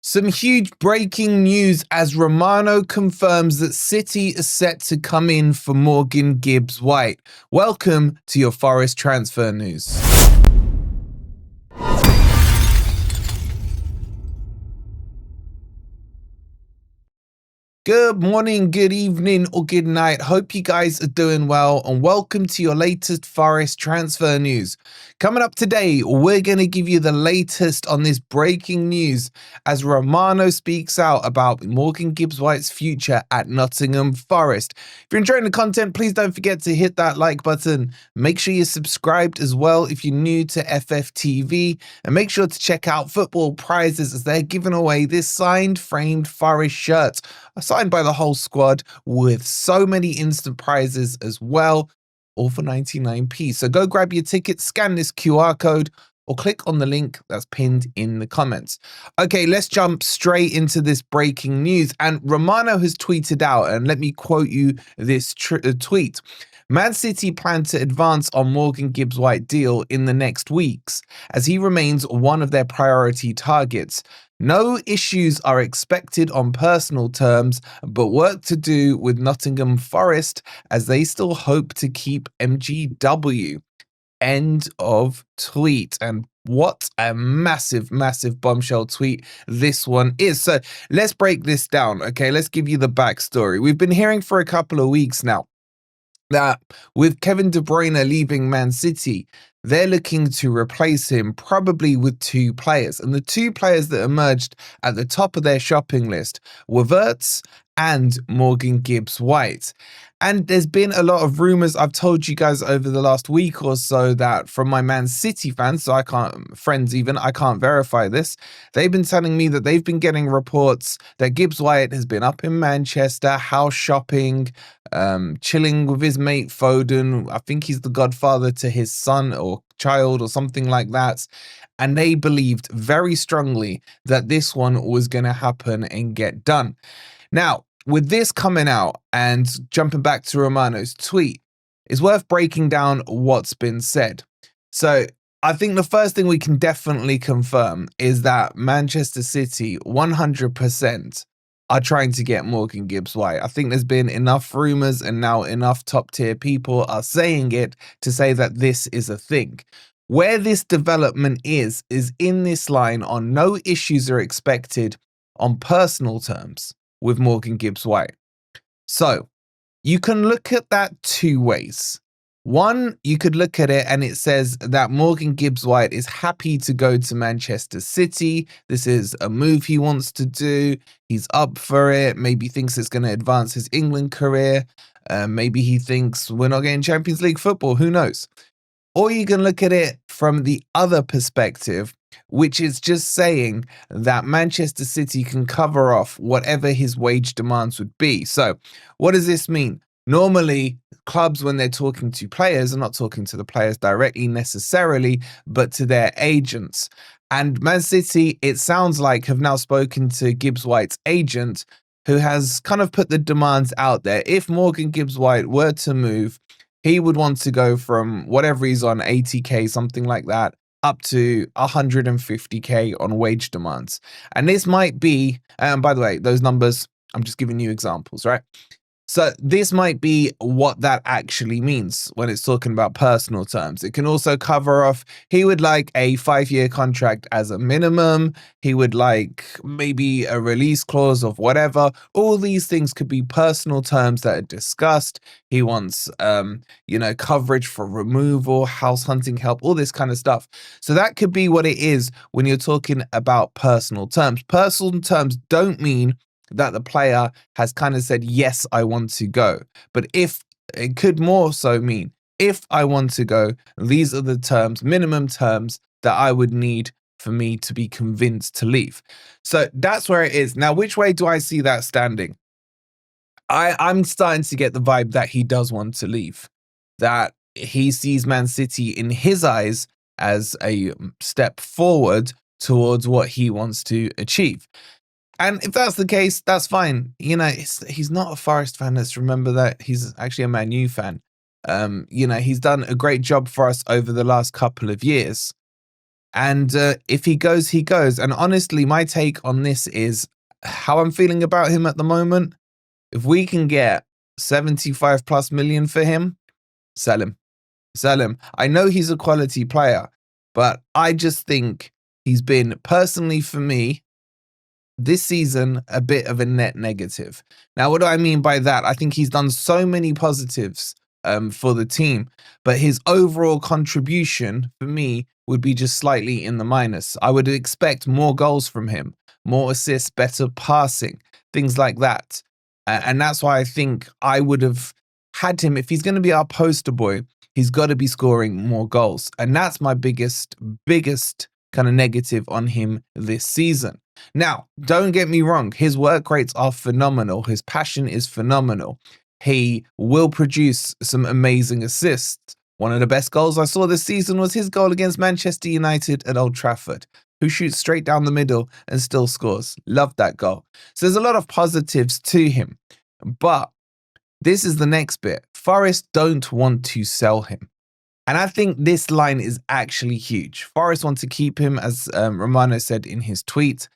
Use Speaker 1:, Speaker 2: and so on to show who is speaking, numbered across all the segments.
Speaker 1: Some huge breaking news as Romano confirms that City is set to come in for Morgan Gibbs-White. Welcome to your Forest transfer news. Good morning, good evening, or good night. Hope you guys are doing well, and welcome to your latest Forest transfer news. Coming up today, we're going to give you the latest on this breaking news as Romano speaks out about Morgan Gibbs-White's future at Nottingham Forest. If you're enjoying the content, please don't forget to hit that like button. Make sure you're subscribed as well if you're new to FFTV, and make sure to check out Football Prizes as they're giving away this signed framed Forest shirt, signed by the whole squad, with so many instant prizes as well, all for 99p. So go grab your ticket, scan this QR code, or click on the link that's pinned in the comments. Okay, let's jump straight into this breaking news. And Romano has tweeted out, and let me quote you this tweet. Man City plan to advance on Morgan Gibbs-White deal in the next weeks, as he remains one of their priority targets. No issues are expected on personal terms, but work to do with Nottingham Forest as they still hope to keep MGW. End of tweet. And what a massive bombshell tweet this one is. So let's break this down. Okay, let's give you the backstory. We've been hearing for a couple of weeks now that with Kevin De Bruyne leaving Man City, they're looking to replace him probably with two players. And the two players that emerged at the top of their shopping list were Wirtz and Morgan Gibbs-White. And there's been a lot of rumors I've told you guys over the last week or so that from my Man City fans, so I can't verify this. They've been telling me that they've been getting reports that Gibbs-White has been up in Manchester, house shopping, chilling with his mate Foden. I think he's the godfather to his son or child or something like that. And they believed very strongly that this one was going to happen and get done. Now, with this coming out and jumping back to Romano's tweet, it's worth breaking down what's been said. So I think the first thing we can definitely confirm is that Manchester City 100% are trying to get Morgan Gibbs-White. I think there's been enough rumors and now enough top tier people are saying it to say that this is a thing. Where this development is in this line on no issues are expected on personal terms with Morgan Gibbs-White. So you can look at that two ways. One, you could look at it and it says that Morgan Gibbs-White is happy to go to Manchester City. This is a move he wants to do. He's up for it. Maybe thinks it's going to advance his England career. Maybe he thinks we're not getting Champions League football. Who knows? Or you can look at it from the other perspective, which is just saying that Manchester City can cover off whatever his wage demands would be. So what does this mean? Normally, clubs, when they're talking to players, are not talking to the players directly necessarily, but to their agents. And Man City, it sounds like, have now spoken to Gibbs-White's agent, who has kind of put the demands out there. If Morgan Gibbs-White were to move, he would want to go from whatever he's on, 80k, something like that, up to 150k on wage demands. And this might be, and by the way, those numbers, I'm just giving you examples, right? So this might be what that actually means when it's talking about personal terms. It can also cover off, he would like a 5-year contract as a minimum. He would like maybe a release clause of whatever. All these things could be personal terms that are discussed. He wants, coverage for removal, house hunting help, all this kind of stuff. So that could be what it is when you're talking about personal terms. Personal terms don't mean that the player has kind of said, yes, I want to go. But if it could more so mean, if I want to go, these are the terms, minimum terms that I would need for me to be convinced to leave. So that's where it is. Now, which way do I see that standing? I'm starting to get the vibe that he does want to leave, that he sees Man City in his eyes as a step forward towards what he wants to achieve. And if that's the case, that's fine. You know, he's not a Forest fan. Let's remember that he's actually a Man U fan. He's done a great job for us over the last couple of years. And if he goes, he goes. And honestly, my take on this is how I'm feeling about him at the moment. If we can get 75 plus million for him, sell him. Sell him. I know he's a quality player, but I just think he's been, personally for me, this season, a bit of a net negative. Now, what do I mean by that? I think he's done so many positives for the team, but his overall contribution for me would be just slightly in the minus. I would expect more goals from him, more assists, better passing, things like that. And that's why I think I would have had him, if he's going to be our poster boy, he's got to be scoring more goals. And that's my biggest kind of negative on him this season. Now, don't get me wrong, his work rates are phenomenal. His passion is phenomenal. He will produce some amazing assists. One of the best goals I saw this season was his goal against Manchester United at Old Trafford, who shoots straight down the middle and still scores. Love that goal. So there's a lot of positives to him. But this is the next bit. Forest don't want to sell him. And I think this line is actually huge. Forest want to keep him, as Romano said in his tweet.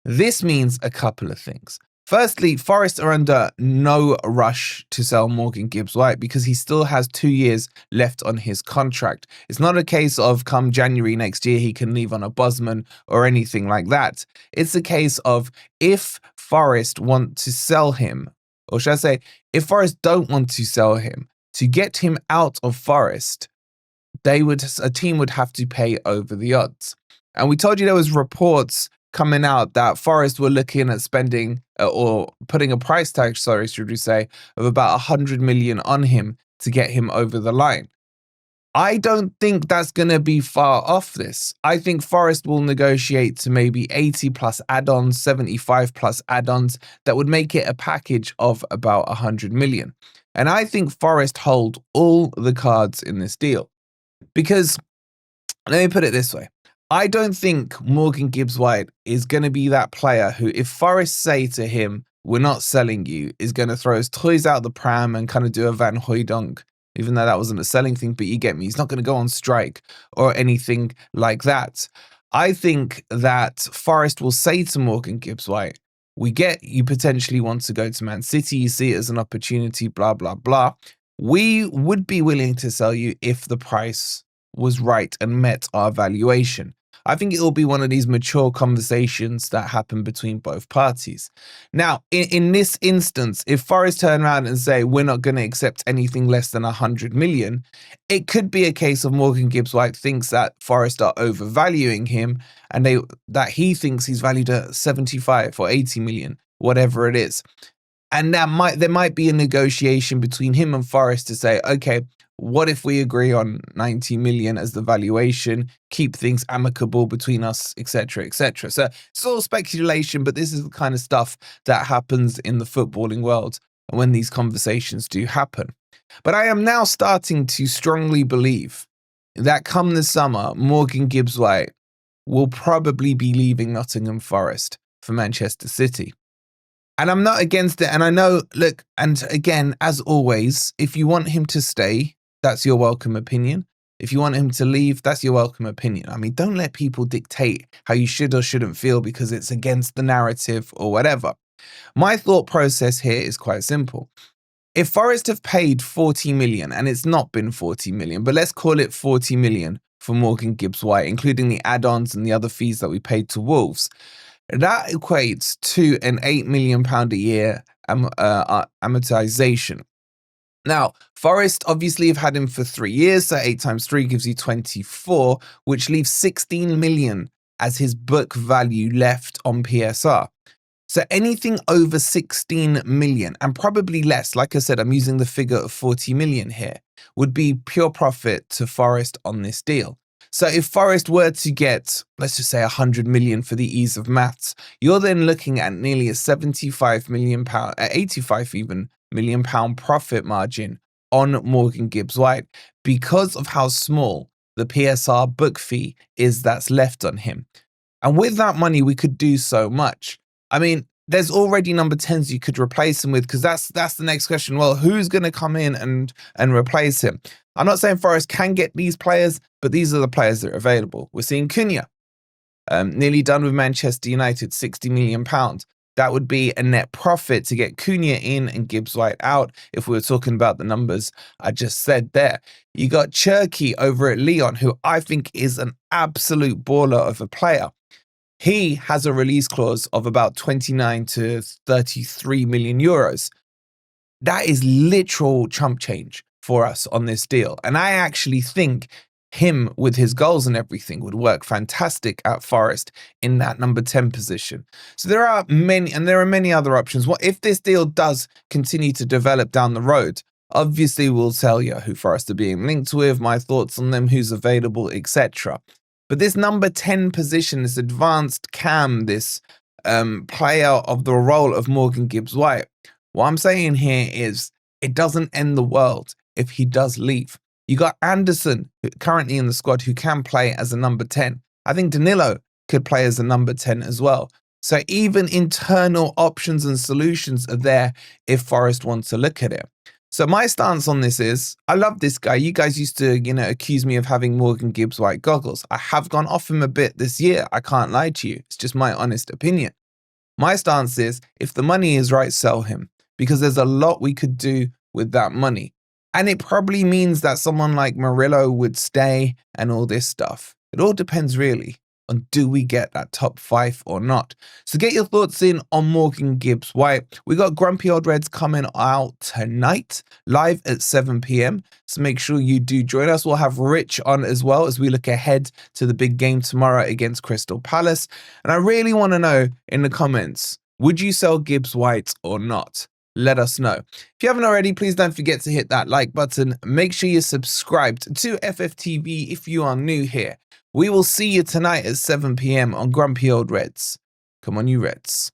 Speaker 1: This means a couple of things. Firstly, Forest are under no rush to sell Morgan Gibbs-White because he still has 2 years left on his contract. It's not a case of come January next year, he can leave on a Bosman or anything like that. It's a case of if Forest want to sell him, or should I say, if Forest don't want to sell him, to get him out of Forest, a team would have to pay over the odds. And we told you there was reports coming out that Forest were looking at spending or putting a price tag, should we say, of about 100 million on him to get him over the line. I don't think that's going to be far off this. I think Forest will negotiate to maybe 80 plus add-ons, 75 plus add-ons that would make it a package of about 100 million. And I think Forest hold all the cards in this deal. Because, let me put it this way, I don't think Morgan Gibbs-White is going to be that player who, if Forest say to him, we're not selling you, is going to throw his toys out the pram and kind of do a Van Hooijdonk, even though that wasn't a selling thing, but you get me. He's not going to go on strike or anything like that. I think that Forest will say to Morgan Gibbs-White, we get you potentially want to go to Man City, you see it as an opportunity, blah, blah, blah. We would be willing to sell you if the price was right and met our valuation. I think it will be one of these mature conversations that happen between both parties. Now, in this instance, if Forest turn around and say, we're not going to accept anything less than 100 million, it could be a case of Morgan Gibbs-White thinks that Forest are overvaluing him and that he thinks he's valued at 75 or 80 million, whatever it is. And there might be a negotiation between him and Forest to say, okay, what if we agree on 90 million as the valuation, keep things amicable between us, etc., etc. So it's all speculation, but this is the kind of stuff that happens in the footballing world when these conversations do happen. But I am now starting to strongly believe that come the summer, Morgan Gibbs-White will probably be leaving Nottingham Forest for Manchester City. And I'm not against it. And I know, look, and again, as always, if you want him to stay, that's your welcome opinion. If you want him to leave, that's your welcome opinion. I mean, don't let people dictate how you should or shouldn't feel because it's against the narrative or whatever. My thought process here is quite simple. If Forest have paid 40 million, and it's not been 40 million, but let's call it 40 million for Morgan Gibbs-White, including the add-ons and the other fees that we paid to Wolves, that equates to an £8 million a year amortization. Now, Forest obviously have had him for 3 years, so 8 times 3 gives you 24, which leaves 16 million as his book value left on PSR. So anything over 16 million, and probably less, like I said, I'm using the figure of 40 million here, would be pure profit to Forest on this deal. So if Forest were to get, let's just say 100 million for the ease of maths, you're then looking at nearly a 75 million pound, 85 even million pound profit margin on Morgan Gibbs-White because of how small the PSR book fee is that's left on him. And with that money, we could do so much. I mean, there's already number 10s you could replace him with, because that's the next question. Well, who's going to come in and replace him? I'm not saying Forest can get these players, but these are the players that are available. We're seeing Cunha, nearly done with Manchester United, £60 million. That would be a net profit to get Cunha in and Gibbs-White out, if we were talking about the numbers I just said there. You got Cherky over at Lyon, who I think is an absolute baller of a player. He has a release clause of about 29 to 33 million euros. That is literal chump change for us on this deal. And I actually think him with his goals and everything would work fantastic at Forest in that number 10 position. So there are many other options. What if this deal does continue to develop down the road? Obviously, we'll tell you who Forest are being linked with, my thoughts on them, who's available, etc. But this number 10 position, this advanced cam, this player of the role of Morgan Gibbs-White, what I'm saying here is it doesn't end the world if he does leave. You got Anderson currently in the squad who can play as a number 10. I think Danilo could play as a number 10 as well. So even internal options and solutions are there if Forest wants to look at it. So my stance on this is, I love this guy. You guys used to, accuse me of having Morgan Gibbs-White goggles. I have gone off him a bit this year. I can't lie to you. It's just my honest opinion. My stance is, if the money is right, sell him, because there's a lot we could do with that money. And it probably means that someone like Murillo would stay and all this stuff. It all depends really on, do we get that top 5 or not? So get your thoughts in on Morgan Gibbs-White. We got Grumpy Old Reds coming out tonight, live at 7 p.m. So make sure you do join us. We'll have Rich on as well as we look ahead to the big game tomorrow against Crystal Palace. And I really want to know in the comments, would you sell Gibbs-White or not? Let us know. If you haven't already, please don't forget to hit that like button. Make sure you're subscribed to FFTV if you are new here. We will see you tonight at 7 p.m. on Grumpy Old Reds. Come on, you Reds.